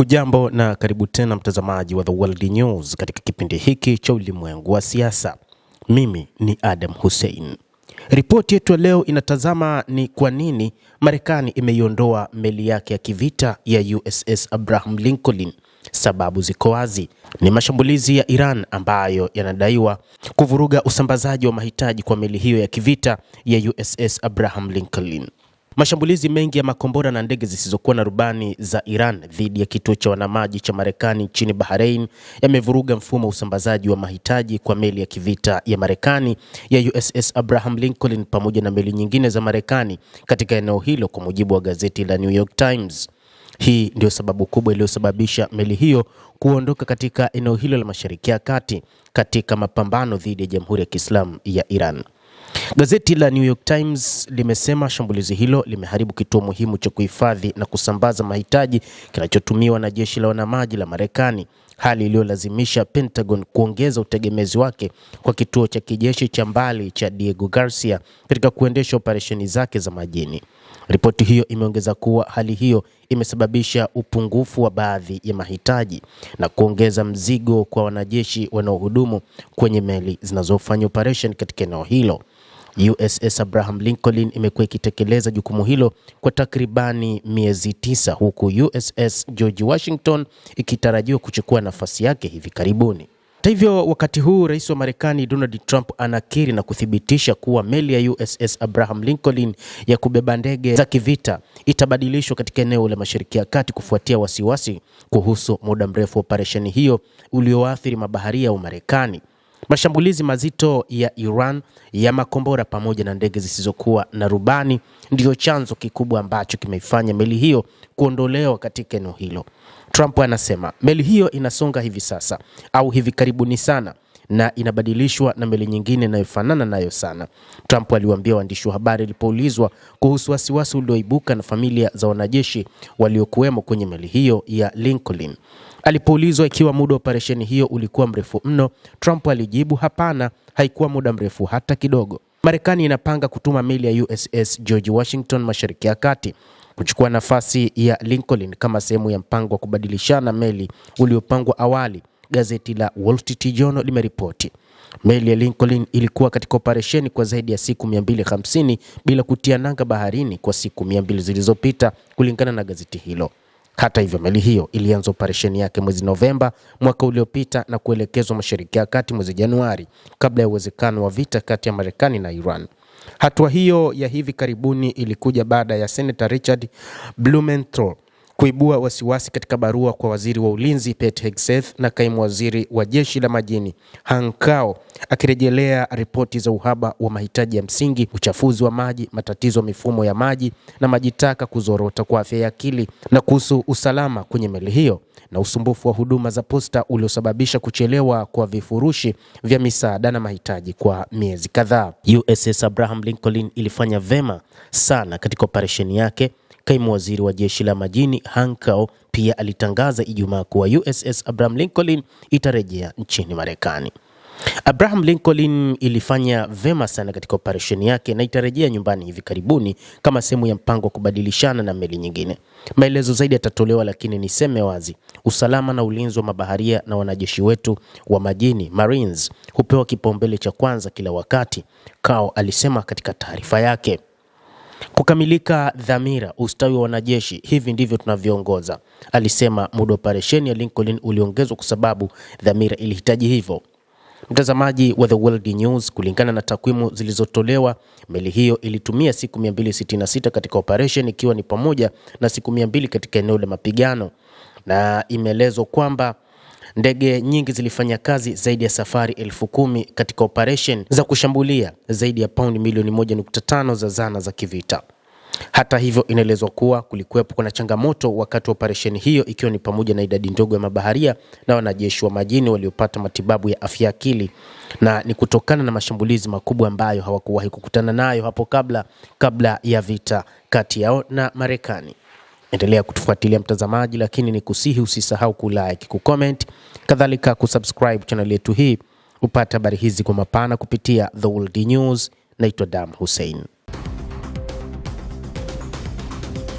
Hujambo na karibu tena mtazamaji wa The World News katika kipindi hiki cha ulimwengu wa siasa. Mimi ni Adam Hussein. Ripoti yetu leo inatazama ni kwa nini Marekani imeiondoa meli yake ya kivita ya USS Abraham Lincoln. Sababu ziko wazi. Ni mashambulizi ya Iran ambayo yanadaiwa kuvuruga usambazaji wa mahitaji kwa meli hiyo ya kivita ya USS Abraham Lincoln. Mashambulizi mengi ya makombora na ndege zisizokuwa na rubani za Iran dhidi ya kituo cha wanamaji cha Marekani nchini Bahrain yamevuruga mfumo wa usambazaji wa mahitaji kwa meli ya kivita ya Marekani ya USS Abraham Lincoln pamoja na meli nyingine za Marekani katika eneo hilo, kwa mujibu wa gazeti la New York Times. Hii ndio sababu kubwa iliyosababisha meli hiyo kuondoka katika eneo hilo la Mashariki ya Kati katika mapambano dhidi ya Jamhuri ya Kiislamu ya Iran. Gazeti la New York Times limesema shambulizi hilo limeharibu kituo muhimu cha kuhifadhi na kusambaza mahitaji kinachotumiwa na jeshi la wanamaji la Marekani, hali iliyolazimisha Pentagon kuongeza utegemezi wake kwa kituo cha kijeshi cha mbali cha Diego Garcia katika kuendesha operesheni zake za majini. Ripoti hiyo imeongeza kuwa hali hiyo imesababisha upungufu wa baadhi ya mahitaji na kuongeza mzigo kwa wanajeshi wanaohudumu kwenye meli zinazofanya operation katika eneo hilo. USS Abraham Lincoln imekuwa ikitekeleza jukumu hilo kwa takribani miezi 9, huku USS George Washington ikitarajiwa kuchukua nafasi yake hivi karibuni. Hata hivyo, wakati huu Rais wa Marekani Donald Trump anakiri na kuthibitisha kuwa meli ya USS Abraham Lincoln ya kubeba ndege za kivita itabadilishwa katika eneo la Mashariki ya Kati kufuatia wasiwasi kuhusu muda mrefu wa operesheni hiyo ulioathiri mabaharia wa Marekani. Mashambulizi mazito ya Iran ya makombora pamoja na ndege zisizokuwa na rubani ndio chanzo kikubwa ambacho kimeifanya meli hiyo kuondolewa katika eneo hilo. Trump anasema meli hiyo inasonga hivi sasa au hivi karibuni sana na inabadilishwa na meli nyingine inayofanana nayo sana. Trump aliwaambia waandishi wa habari alipoulizwa kuhusu wasiwasi ulioibuka na familia za wanajeshi waliokuwemo kwenye meli hiyo ya Lincoln. Alipoulizwa ikiwa muda wa operesheni hiyo ulikuwa mrefu mno, Trump alijibu hapana, haikuwa muda mrefu hata kidogo. Marekani inapanga kutuma meli ya USS George Washington Mashariki ya Kati kuchukua nafasi ya Lincoln kama sehemu ya mpango wa kubadilishana meli uliopangwa awali, gazeti la Wall Street Journal limeripoti. Meli ya Lincoln ilikuwa katika operesheni kwa zaidi ya siku 250 bila kutia nanga baharini kwa siku 200 zilizopita, kulingana na gazeti hilo. Hata hivyo, meli hiyo ilianza operesheni yake mwezi Novemba mwaka uliopita na kuelekezwa Mashariki ya Kati mwezi Januari, kabla ya uwezekano wa vita kati ya Marekani na Iran. Hatua hiyo ya hivi karibuni ilikuja baada ya Senator Richard Blumenthal kuibua wasiwasi katika barua kwa waziri wa ulinzi Pete Hegseth na kaimu waziri wa jeshi la majini Han Kao, akirejelea ripoti za uhaba wa mahitaji ya msingi, uchafuzi wa maji, matatizo ya mifumo ya maji na maji taka, kuzorota kwa afya ya akili na kuhusu usalama kwenye meli hiyo, na usumbufu wa huduma za posta uliosababisha kuchelewa kwa vifurushi vya misaada na mahitaji kwa miezi kadhaa. USS Abraham Lincoln ilifanya vema sana katika operesheni yake. Kaimu waziri wa jeshi la majini Han Kao pia alitangaza Ijumaa kuwa USS Abraham Lincoln itarejea nchini Marekani. Abraham Lincoln ilifanya vema sana katika operesheni yake na itarejea nyumbani hivi karibuni kama sehemu ya mpango wa kubadilishana na meli nyingine. Maelezo zaidi yatatolewa, lakini niseme wazi, usalama na ulinzi wa mabaharia na wanajeshi wetu wa majini Marines hupewa kipaumbele cha kwanza kila wakati, Kao alisema katika taarifa yake. Kukamilika dhamira, ustawi wa wanajeshi, hivi ndivyo tunavyoongoza, alisema. Muda wa operesheni ya Lincoln uliongezwa kwa sababu dhamira ilihitaji hivyo. Mtazamaji wa The World News, kulingana na takwimu zilizotolewa, meli hiyo ilitumia siku 266 katika operation, ikiwa ni pamoja na siku 200 katika eneo la mapigano, na imeelezwa kwamba ndege nyingi zilifanya kazi zaidi ya safari 10,000 katika operation za kushambulia zaidi ya paundi milioni 1.5 za zana za kivita. Hata hivyo, inaelezwa kuwa kulikuwepo na changamoto wakati wa operesheni hiyo, ikiwa ni pamoja na idadi ndogo ya mabaharia na wanajeshi wa majini waliopata matibabu ya afya akili, na ni kutokana na mashambulizi makubwa ambayo hawakuwahi kukutana nayo hapo kabla ya vita kati yao na Marekani. Endelea kutufuatilia mtazamaji, lakini ni kusihi usisahau kulike, kucomment, kadhalika kusubscribe channel yetu hii upate habari hizi kwa mapana kupitia The World News. Naitwa Adam Hussein.